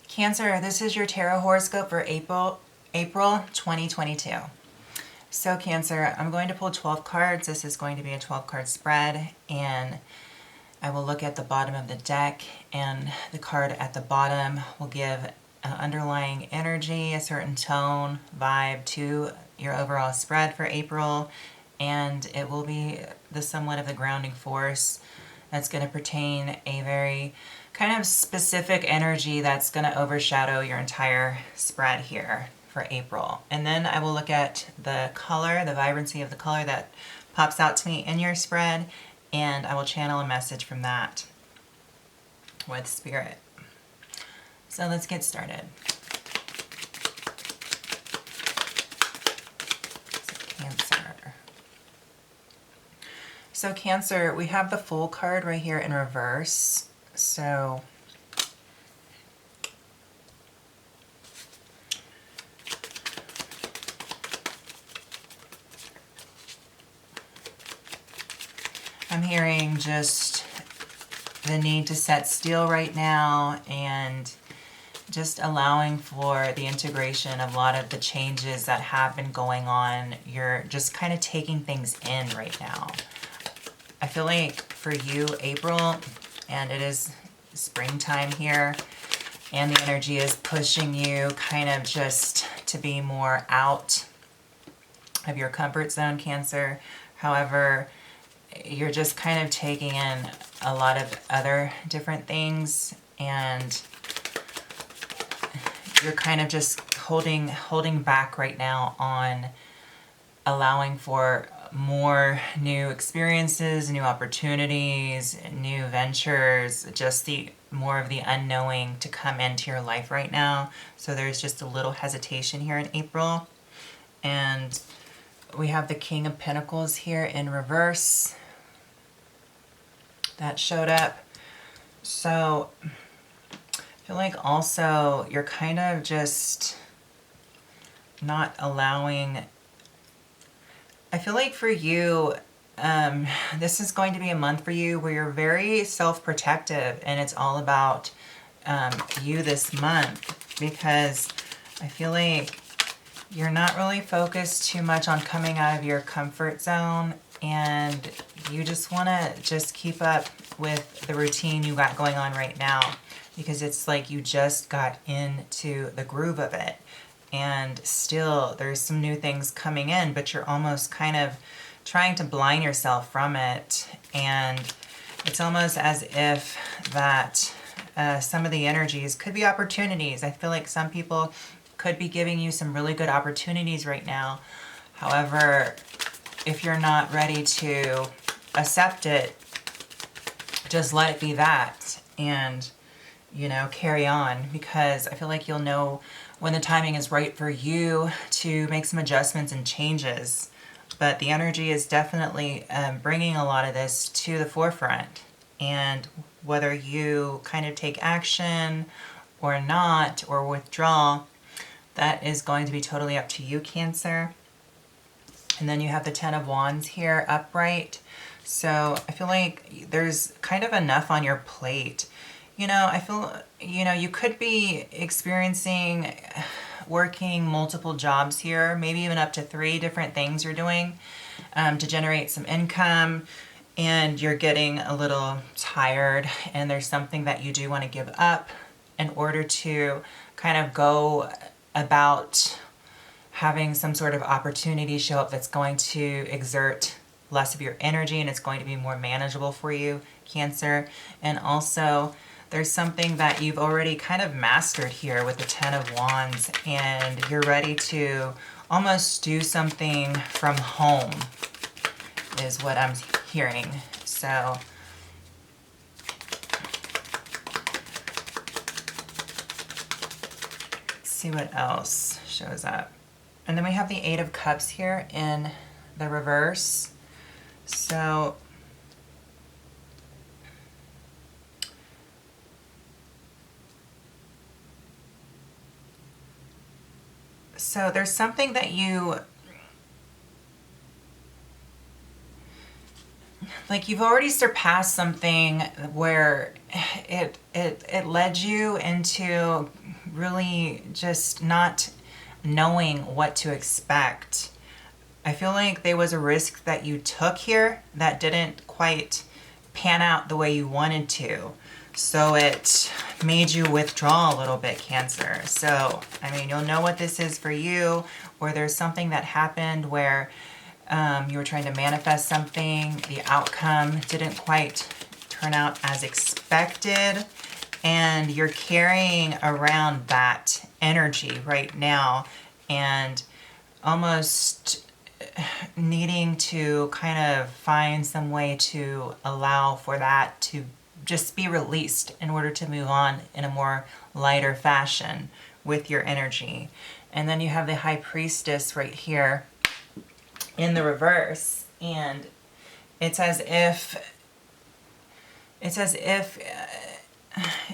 Cancer, this is your tarot horoscope for April 2022. So Cancer, I'm going to pull 12 cards. This is going to be a 12 card spread, and I will look at the bottom of the deck, and the card at the bottom will give an underlying energy, a certain tone, vibe to your overall spread for April, and it will be the somewhat of the grounding force that's going to pertain a very kind of specific energy that's going to overshadow your entire spread here for April. And then I will look at the color, the vibrancy of the color that pops out to me in your spread, and I will channel a message from that with Spirit. So let's get started. So Cancer, we have the Fool card right here in reverse. So I'm hearing just the need to set still right now and just allowing for the integration of a lot of the changes that have been going on. You're just kind of taking things in right now. I feel like for you, April, and it is springtime here, and the energy is pushing you kind of just to be more out of your comfort zone, Cancer. However, you're just kind of taking in a lot of other different things, and you're kind of just holding back right now on allowing for more new experiences, new opportunities, new ventures, just the more of the unknowing to come into your life right now. So there's just a little hesitation here in April. And we have the King of Pentacles here in reverse that showed up. So I feel like also you're kind of just not allowing, I feel like for you, this is going to be a month for you where you're very self-protective, and it's all about you this month, because I feel like you're not really focused too much on coming out of your comfort zone, and you just want to just keep up with the routine you got going on right now, because it's like you just got into the groove of it. And still there's some new things coming in, but you're almost kind of trying to blind yourself from it. And it's almost as if that some of the energies could be opportunities. I feel like some people could be giving you some really good opportunities right now. However, if you're not ready to accept it, just let it be that, and carry on, because I feel like you'll know when the timing is right for you to make some adjustments and changes. But the energy is definitely bringing a lot of this to the forefront. And whether you kind of take action or not, or withdraw, that is going to be totally up to you, Cancer. And then you have the Ten of Wands here upright. So I feel like there's kind of enough on your plate. I feel, you could be experiencing working multiple jobs here, maybe even up to 3 different things you're doing to generate some income, and you're getting a little tired, and there's something that you do want to give up in order to kind of go about having some sort of opportunity show up that's going to exert less of your energy, and it's going to be more manageable for you, Cancer. And also, there's something that you've already kind of mastered here with the Ten of Wands, and you're ready to almost do something from home, is what I'm hearing. So let's see what else shows up. And then we have the Eight of Cups here in the reverse. So there's something that you, like you've already surpassed something where it led you into really just not knowing what to expect. I feel like there was a risk that you took here that didn't quite pan out the way you wanted to. So it made you withdraw a little bit, Cancer. So, I mean, you'll know what this is for you, or there's something that happened where you were trying to manifest something, the outcome didn't quite turn out as expected, and you're carrying around that energy right now and almost needing to kind of find some way to allow for that to just be released in order to move on in a more lighter fashion with your energy. And then you have the High Priestess right here in the reverse, and it's as if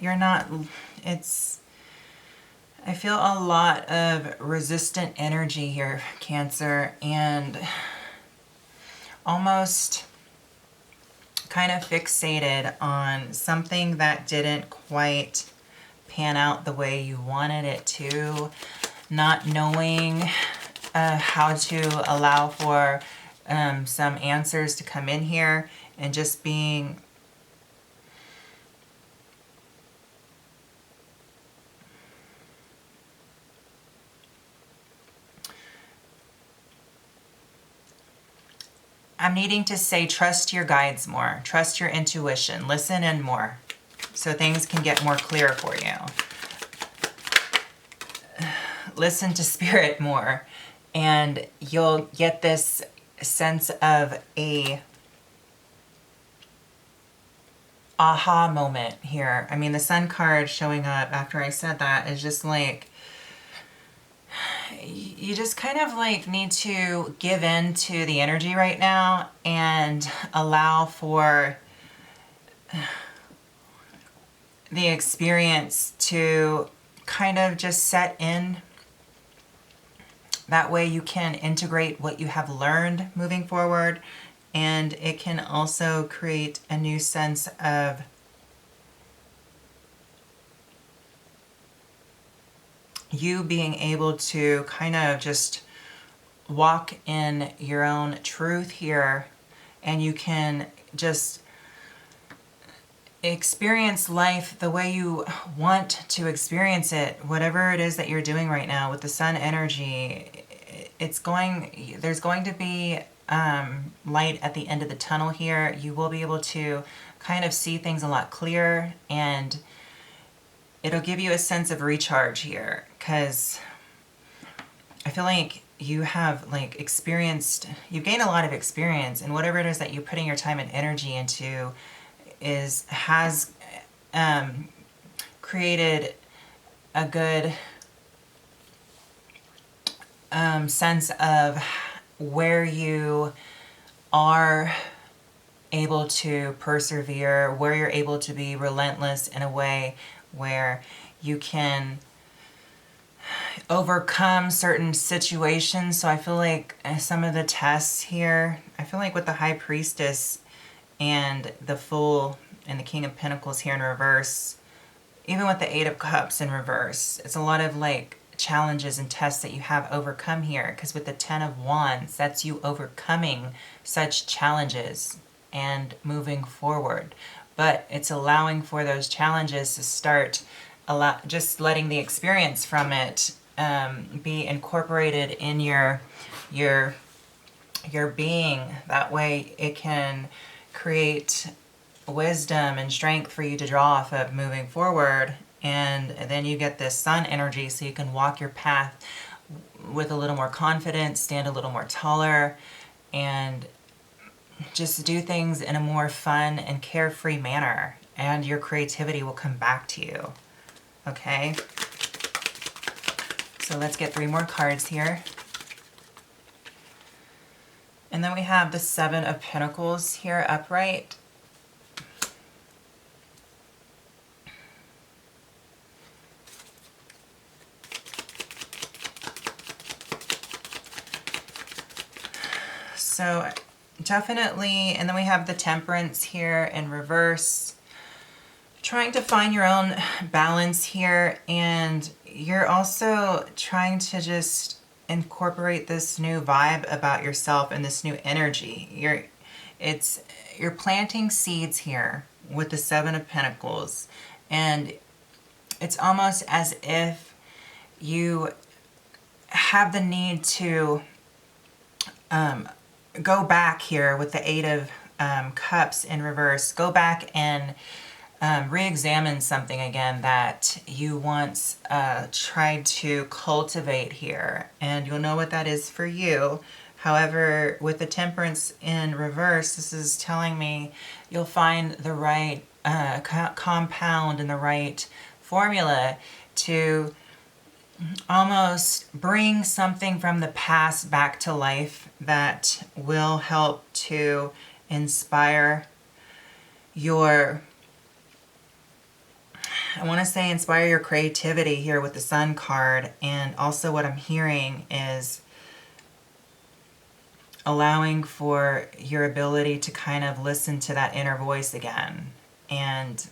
you're not, I feel a lot of resistant energy here, Cancer, and almost kind of fixated on something that didn't quite pan out the way you wanted it to, not knowing how to allow for some answers to come in here, and just being I'm needing to say trust your guides more, trust your intuition, listen in more so things can get more clear for you. Listen to spirit more and you'll get this sense of a aha moment here. I mean, the Sun card showing up after I said that is just like, you just kind of like need to give in to the energy right now and allow for the experience to kind of just set in. That way you can integrate what you have learned moving forward, and it can also create a new sense of you being able to kind of just walk in your own truth here, and you can just experience life the way you want to experience it. Whatever it is that you're doing right now with the Sun energy, there's going to be light at the end of the tunnel here. You will be able to kind of see things a lot clearer, and it'll give you a sense of recharge here, because I feel like you have like you've gained a lot of experience, and whatever it is that you're putting your time and energy into has created a good sense of where you are able to persevere, where you're able to be relentless in a way where you can overcome certain situations. So I feel like some of the tests here, I feel like with the High Priestess and the Fool and the King of Pentacles here in reverse, even with the Eight of Cups in reverse, it's a lot of like challenges and tests that you have overcome here, because with the Ten of Wands, that's you overcoming such challenges and moving forward. But it's allowing for those challenges to start, just letting the experience from it be incorporated in your being. That way it can create wisdom and strength for you to draw off of moving forward. And then you get this Sun energy, so you can walk your path with a little more confidence, stand a little more taller, and just do things in a more fun and carefree manner, and your creativity will come back to you. Okay? So let's get 3 more cards here. And then we have the Seven of Pentacles here upright. So definitely, and then we have the Temperance here in reverse. Trying to find your own balance here, and you're also trying to just incorporate this new vibe about yourself and this new energy. You're planting seeds here with the Seven of Pentacles, and it's almost as if you have the need to go back here with the Eight of Cups in reverse. Go back and re-examine something again that you once tried to cultivate here, and you'll know what that is for you. However, with the Temperance in reverse, this is telling me you'll find the right compound and the right formula to almost bring something from the past back to life that will help to inspire your, I want to say inspire your creativity here with the Sun card. And also what I'm hearing is allowing for your ability to kind of listen to that inner voice again. And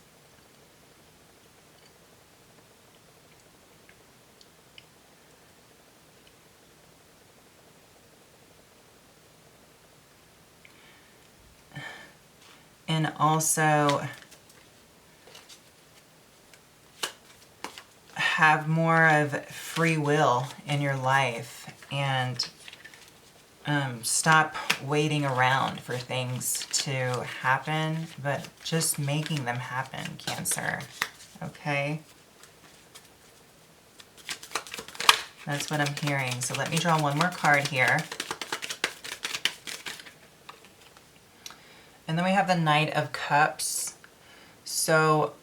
also have more of free will in your life, and stop waiting around for things to happen, but just making them happen, Cancer. Okay? That's what I'm hearing. So let me draw one more card here. And then we have the Knight of Cups. So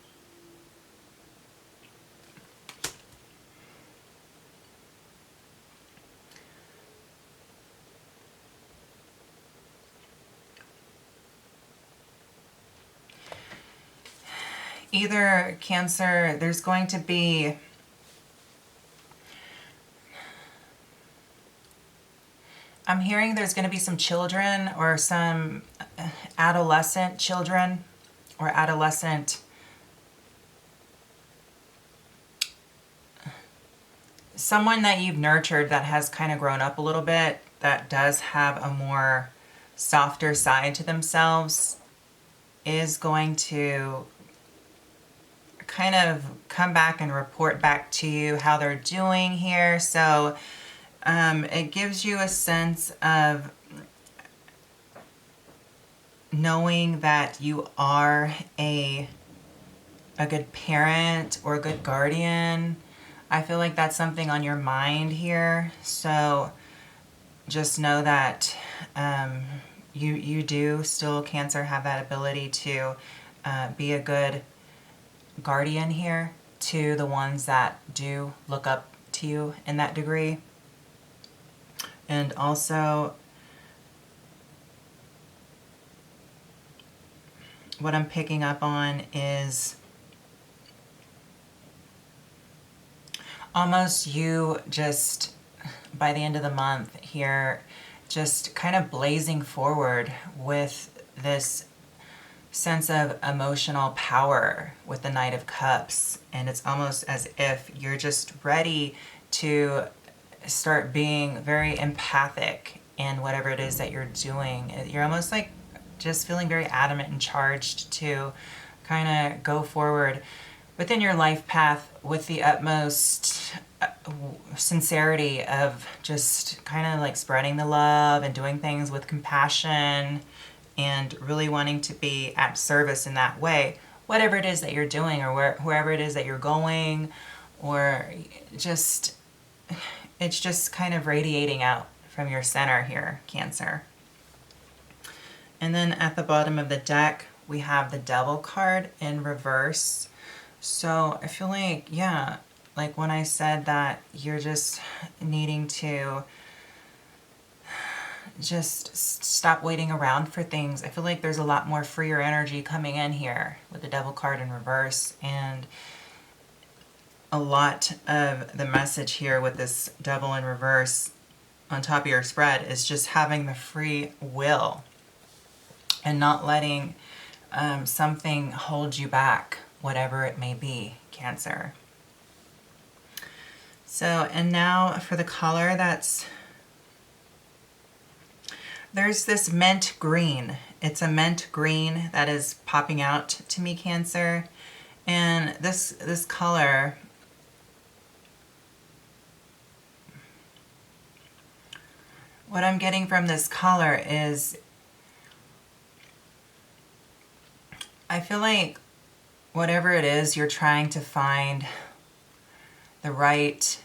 either, Cancer, there's going to be I'm hearing there's going to be some children or some adolescent children or adolescent someone that you've nurtured that has kind of grown up a little bit, that does have a more softer side to themselves, is going to kind of come back and report back to you how they're doing here. So it gives you a sense of knowing that you are a good parent or a good guardian. I feel like that's something on your mind here. So just know that you do still, Cancer, have that ability to be a good guardian here to the ones that do look up to you in that degree. And also, what I'm picking up on is almost you just, by the end of the month here, just kind of blazing forward with this sense of emotional power with the Knight of Cups. And it's almost as if you're just ready to start being very empathic in whatever it is that you're doing. You're almost like just feeling very adamant and charged to kind of go forward within your life path with the utmost sincerity of just kind of like spreading the love and doing things with compassion and really wanting to be at service in that way, whatever it is that you're doing or wherever it is that you're going, or just, it's just kind of radiating out from your center here, Cancer. And then at the bottom of the deck, we have the Devil card in reverse. So I feel like, yeah, like when I said that you're just needing to just stop waiting around for things, I feel like there's a lot more freer energy coming in here with the Devil card in reverse. And a lot of the message here with this Devil in reverse on top of your spread is just having the free will and not letting something hold you back, whatever it may be, Cancer. So, and now for the color there's this mint green. It's a mint green that is popping out to me, Cancer. And this color, what I'm getting from this color is, I feel like whatever it is, you're trying to find the right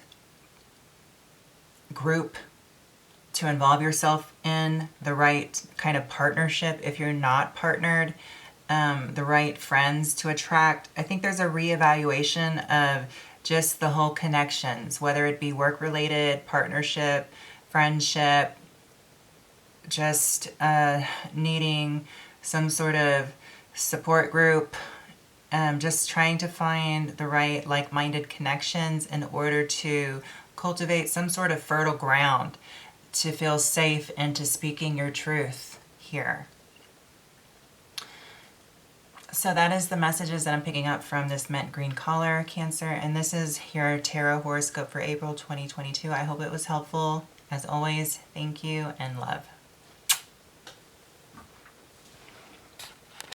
group to involve yourself in, the right kind of partnership if you're not partnered, the right friends to attract. I think there's a reevaluation of just the whole connections, whether it be work-related, partnership, friendship, just needing some sort of support group, just trying to find the right like-minded connections in order to cultivate some sort of fertile ground to feel safe into speaking your truth here. So that is the messages that I'm picking up from this mint green color, Cancer, and this is your tarot horoscope for April 2022. I hope it was helpful. As always, thank you and love.